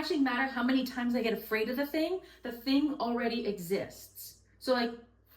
actually matter how many times I get afraid of the thing already exists. So like,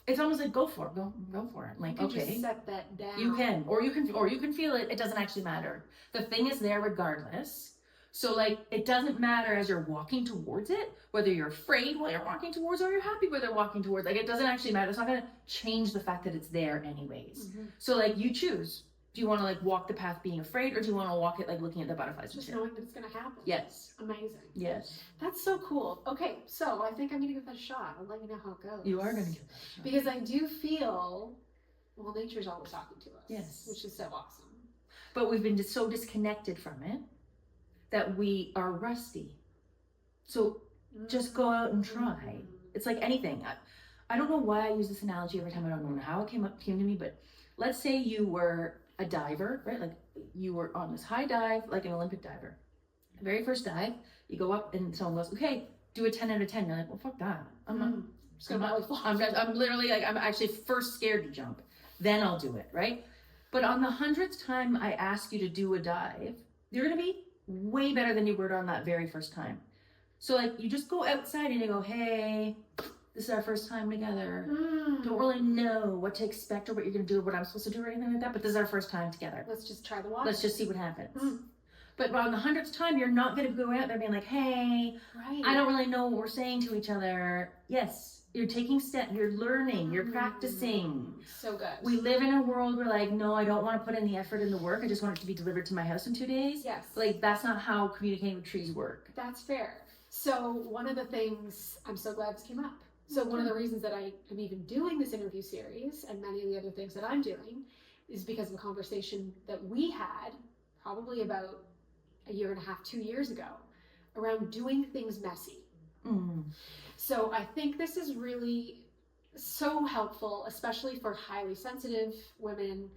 it's almost like go for it. Go for it. Like, you can okay, just set that down. You can, or you can feel it. It doesn't actually matter. The thing is there regardless. So like, it doesn't matter as you're walking towards it, whether you're afraid while you're walking towards, or you're happy while you're walking towards. Like, it doesn't actually matter. It's not gonna change the fact that it's there anyways. Mm-hmm. So like, you choose. Do you want to like walk the path being afraid, or do you want to walk it like looking at the butterflies? Just knowing that it's going to happen. Yes. Amazing. Yes. That's so cool. Okay, so I think I'm going to give that a shot. I'll let you know how it goes. You are going to give that a shot. Because I do feel, well, nature's always talking to us. Yes. Which is so awesome. But we've been so disconnected from it that we are rusty. So just go out and try. It's like anything. I don't know why I use this analogy every time. I don't know how it came to me, but let's say you were a diver, right? Like you were on this high dive, like an Olympic diver. The very first dive, you go up and someone goes, okay, do a 10 out of 10. You're like, well, fuck that. I'm literally like, I'm actually first scared to jump. Then I'll do it, right? But on the 100th time I ask you to do a dive, you're going to be way better than you were on that very first time. So like, you just go outside and you go, hey, this is our first time together. Don't really know what to expect or what you're going to do or what I'm supposed to do or anything like that, but this is our first time together. Let's just try the water. Let's just see what happens. But on the 100th time, you're not going to go out there being like, hey, right. I don't really know what we're saying to each other. Yes, you're taking steps, you're learning, you're practicing. So good. We live in a world where like, no, I don't want to put in the effort and the work. I just want it to be delivered to my house in 2 days. Yes. Like, that's not how communicating with trees work. That's fair. So one of the things, I'm so glad this came up. So one of the reasons that I am even doing this interview series and many of the other things that I'm doing is because of a conversation that we had probably about a year and a half, 2 years ago around doing things messy. So I think this is really so helpful, especially for highly sensitive women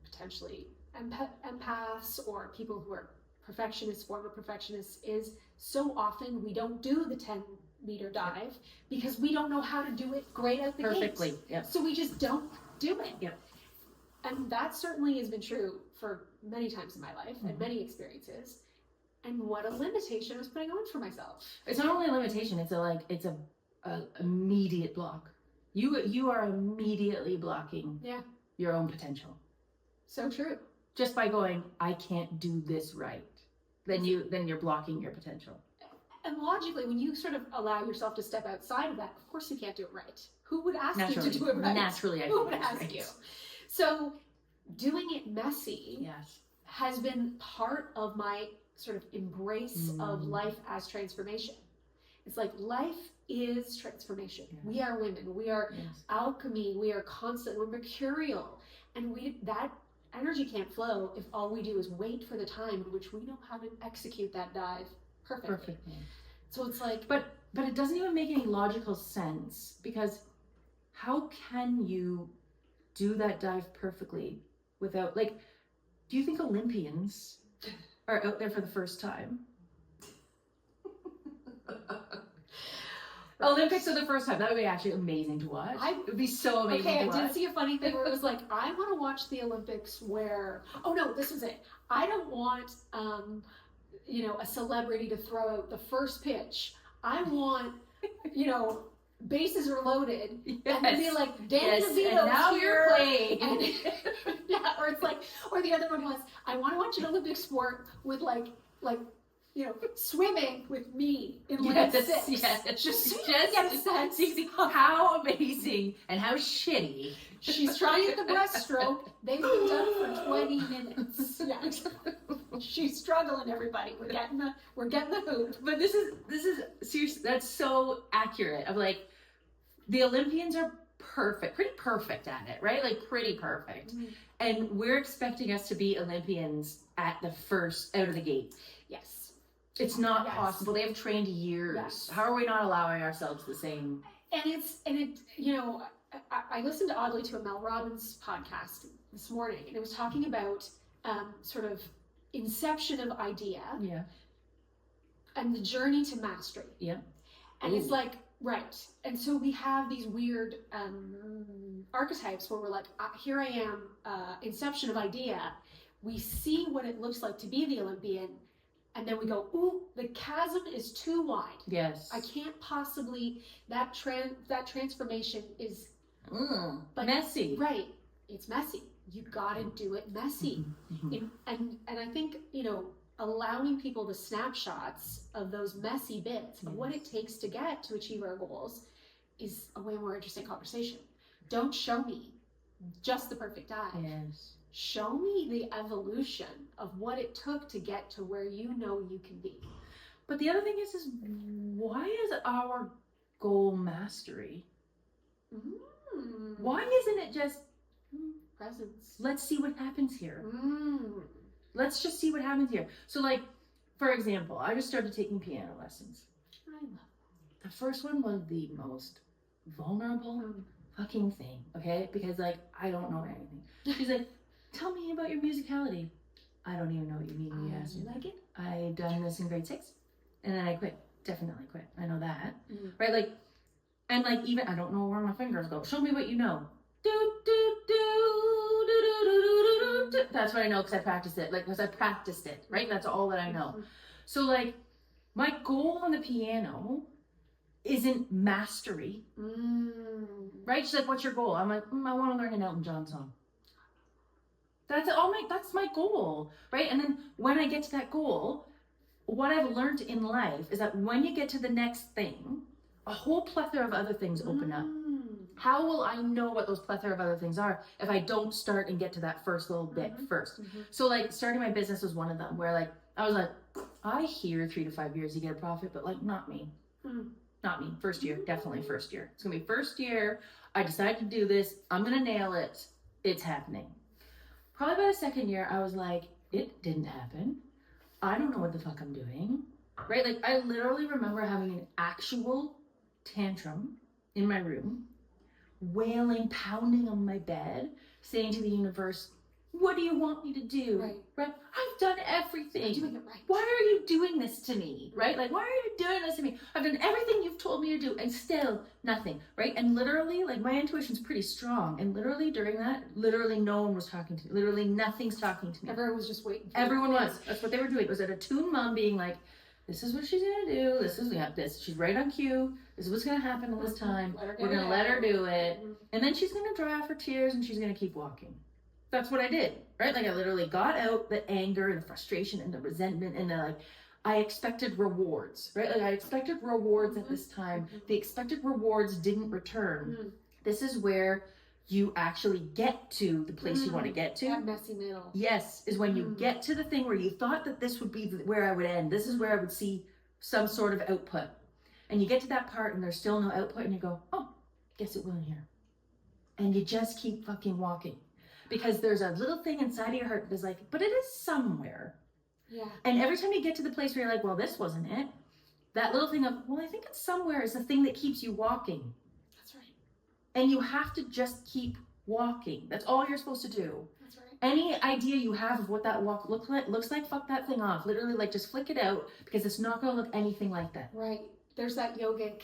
potentially empaths, or people who are perfectionists, former perfectionists, is so often we don't do the 10-meter dive because we don't know how to do it great out the Perfectly. gate. Yep. So we just don't do it. Yep. And that certainly has been true for many times in my life and many experiences. And what a limitation I was putting on for myself. It's not only a limitation, it's a immediate block. You are immediately blocking your own potential. So true. Just by going, I can't do this right. Then you're blocking your potential. And logically, when you sort of allow yourself to step outside of that, of course you can't do it right. Who would ask you to do it right? Naturally, who would ask you? So doing it messy has been part of my sort of embrace of life as transformation. It's like life is transformation. We are women. We are alchemy. We are constant. We're mercurial. And that energy can't flow if all we do is wait for the time in which we know how to execute that dive perfectly. So it's like, but it doesn't even make any logical sense, because how can you do that dive perfectly without, like, do you think Olympians are out there for the first time? Olympics are the first time. That would be actually amazing to watch. It would be so amazing to watch. I did see a funny thing where it was like, I want to watch the Olympics where, oh no, this was it. I don't want, a celebrity to throw out the first pitch. I want, bases are loaded, and to be like, Danny DeVito, now you're playing. Or it's like, or the other one was, I want to watch an Olympic sport with like swimming with me in lane 6. Just how amazing and how shitty. She's trying the breaststroke. They've been done for 20 minutes. She's struggling, everybody. We're getting the hoop. But this is seriously, that's so accurate. Of like, the Olympians are pretty perfect at it, right? Like, pretty perfect. And we're expecting us to be Olympians at the first, out of the gate. Yes. It's not possible. They have trained years. How are we not allowing ourselves the same? I listened oddly to a Mel Robbins podcast this morning, and it was talking about sort of inception of idea and the journey to mastery. And it's like, right. And so we have these weird archetypes where we're like, here I am, inception of idea. We see what it looks like to be the Olympian, and then we go, ooh, the chasm is too wide. Yes. I can't possibly, that transformation is but, messy. Right. It's messy. You gotta do it messy. Mm-hmm. And I think, you know, allowing people the snapshots of those messy bits of what it takes to get to achieve our goals is a way more interesting conversation. Don't show me just the perfect dive. Yes. Show me the evolution of what it took to get to where you know you can be. But the other thing is why is our goal mastery? Why isn't it just presence? Let's see what happens here. Let's just see what happens here. So like, for example, I just started taking piano lessons. I love the first one was the most vulnerable fucking thing, okay? Because like, I don't know anything. She's like, tell me about your musicality. I don't even know what you mean when you ask me. Like it? I done this in grade 6 and then I quit. Definitely quit. I know that. Right? Like, and like even, I don't know where my fingers go. Show me what you know. Do, do, do, do, do, do, do, do. That's what I know because I practiced it. Like, because I practiced it, right? That's all that I know. So like, my goal on the piano isn't mastery, right? She's like, what's your goal? I'm like, I want to learn an Elton John song. That's my goal, right? And then when I get to that goal, what I've learned in life is that when you get to the next thing, a whole plethora of other things open up. How will I know what those plethora of other things are if I don't start and get to that first little bit first? So like starting my business was one of them where like, I was like, I hear 3 to 5 years you get a profit, but like not me. Not me. First year, definitely first year. It's gonna be first year. I decided to do this. I'm gonna nail it. It's happening. Probably by the second year, I was like, it didn't happen. I don't know what the fuck I'm doing. Right? Like I literally remember having an actual tantrum in my room, wailing, pounding on my bed, saying to the universe, what do you want me to do? Right? I've done everything. I'm doing it right. Why are you doing this to me? Right? Like, why are you doing this to me? I've done everything you've told me to do and still nothing. Right? And literally, like my intuition's pretty strong. And literally during that, literally no one was talking to me. Literally nothing's talking to me. Everyone was just waiting. Everyone was. That's what they were doing. It was an attuned mom being like, this is what she's gonna do. This is this. She's right on cue. This is what's gonna happen in this time. We're gonna let her do it. And then she's gonna dry off her tears and she's gonna keep walking. That's what I did, right? Like I literally got out the anger and the frustration and the resentment and the like, I expected rewards, right? Like I expected rewards at this time. The expected rewards didn't return. This is where you actually get to the place you want to get to. That messy middle. Yes, is when you get to the thing where you thought that this would be where I would end. This is where I would see some sort of output. And you get to that part and there's still no output and you go, oh, guess it will in here. And you just keep fucking walking. Because there's a little thing inside of your heart that is like, but it is somewhere. Yeah. And every time you get to the place where you're like, well, this wasn't it. That little thing of, well, I think it's somewhere is the thing that keeps you walking. That's right. And you have to just keep walking. That's all you're supposed to do. That's right. Any idea you have of what that walk looks like, fuck that thing off. Literally, like, just flick it out because it's not going to look anything like that. Right. There's that yogic,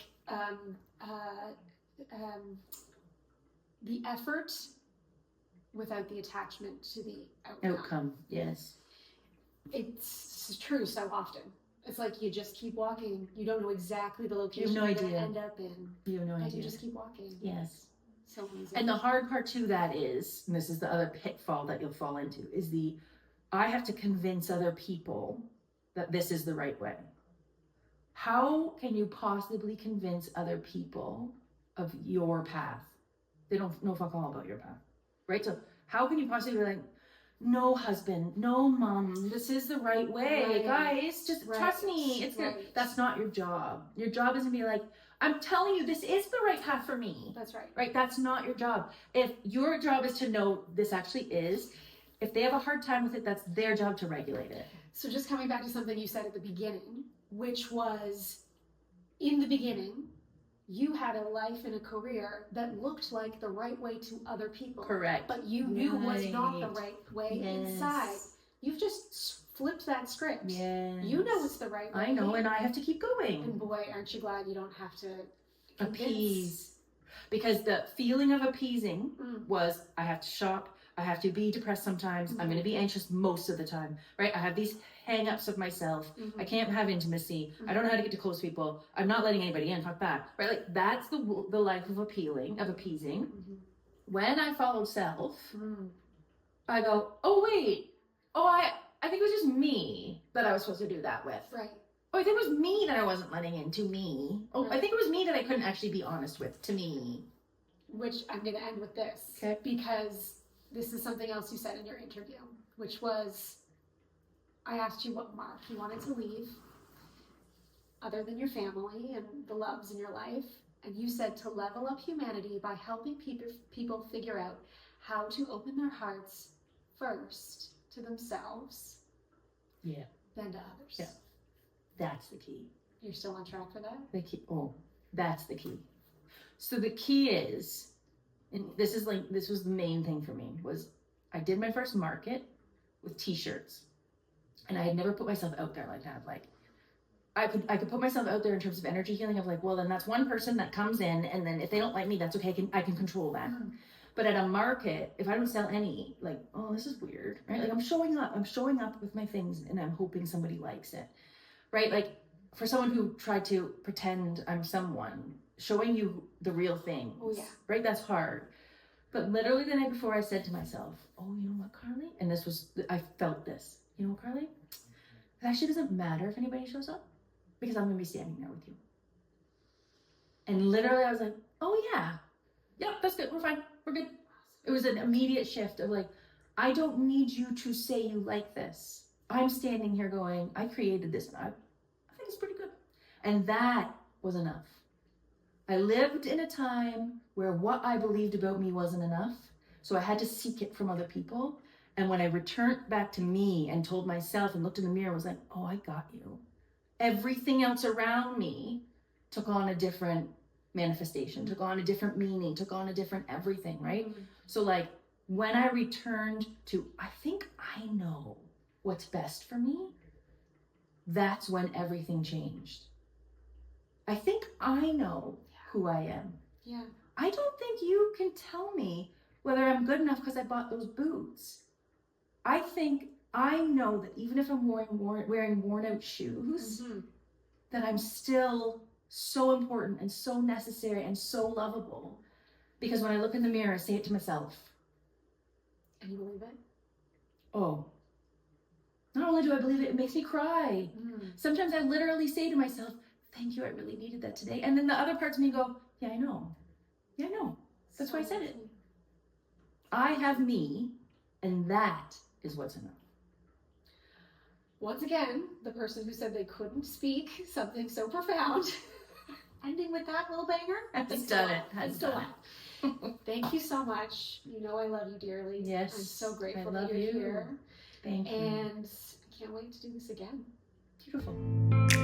the effort without the attachment to the outcome. Yes. It's true so often. It's like you just keep walking. You don't know exactly the location you have no you're going idea. to end up in. You have no idea. And you just keep walking. Yes. So easy. And the hard part to that is, and this is the other pitfall that you'll fall into, is I have to convince other people that this is the right way. How can you possibly convince other people of your path? They don't know fuck all about your path, right? So how can you possibly be like, no husband, no mom, this is the right way, guys, just trust me. It's good. That's not your job. Your job is to be like, I'm telling you, this is the right path for me. That's right. Right? That's not your job. If your job is to know this actually is, if they have a hard time with it, that's their job to regulate it. So just coming back to something you said at the beginning, which was, in the beginning, you had a life and a career that looked like the right way to other people. Correct. But you knew was not the right way inside. You've just flipped that script. Yes. You know it's the right way. I know, and I have to keep going. And boy, aren't you glad you don't have to appease. Because the feeling of appeasing was, I have to shop, I have to be depressed sometimes. I'm going to be anxious most of the time, right? I have these hang-ups of myself. I can't have intimacy. I don't know how to get to close people. I'm not letting anybody in. Fuck that, right? Like that's the life of appeasing. When I follow self, I go, oh wait, I think it was just me that I was supposed to do that with. Right. Oh, I think it was me that I wasn't letting in, to me. Oh, I think it was me that I couldn't actually be honest with, to me. Which I'm going to end with this. Okay. Because this is something else you said in your interview, which was, I asked you what mark you wanted to leave, other than your family and the loves in your life. And you said to level up humanity by helping people figure out how to open their hearts first to themselves. Yeah. Then to others. Yeah. That's the key. You're still on track for that? The key. Oh, that's the key. So the key is, and this was the main thing for me, was I did my first market with t-shirts, and I had never put myself out there like that. Like I could put myself out there in terms of energy healing of like, well, then that's one person that comes in, and then if they don't like me, that's okay. I can control that. But at a market, if I don't sell any, like, oh, this is weird, right? Like I'm showing up with my things, and I'm hoping somebody likes it, right? Like for someone who tried to pretend I'm someone, showing you the real things, right? That's hard. But literally the night before, I said to myself, oh, you know what, Carly? And I felt this. You know what, Carly? It actually doesn't matter if anybody shows up, because I'm going to be standing there with you. And literally I was like, oh yeah, that's good. We're fine. We're good. It was an immediate shift of like, I don't need you to say you like this. I'm standing here going, I created this, and I think it's pretty good. And that was enough. I lived in a time where what I believed about me wasn't enough, so I had to seek it from other people. And when I returned back to me and told myself and looked in the mirror and was like, oh, I got you, everything else around me took on a different manifestation, took on a different meaning, took on a different everything, right? So like when I returned to, I think I know what's best for me, that's when everything changed. I think I know who I am. Yeah. I don't think you can tell me whether I'm good enough because I bought those boots. I think I know that even if I'm wearing worn out shoes, that I'm still so important and so necessary and so lovable. Because when I look in the mirror, I say it to myself. And you believe it? Oh, not only do I believe it, it makes me cry. Sometimes I literally say to myself, thank you, I really needed that today. And then the other parts of me go, yeah, I know. Yeah, I know. That's why I said it. I have me, and that is what's enough. Once again, the person who said they couldn't speak something so profound, ending with that little banger. Has done it. Thank you so much. You know I love you dearly. Yes. I'm so grateful I love that you're you. here. Thank you. And I can't wait to do this again. Beautiful.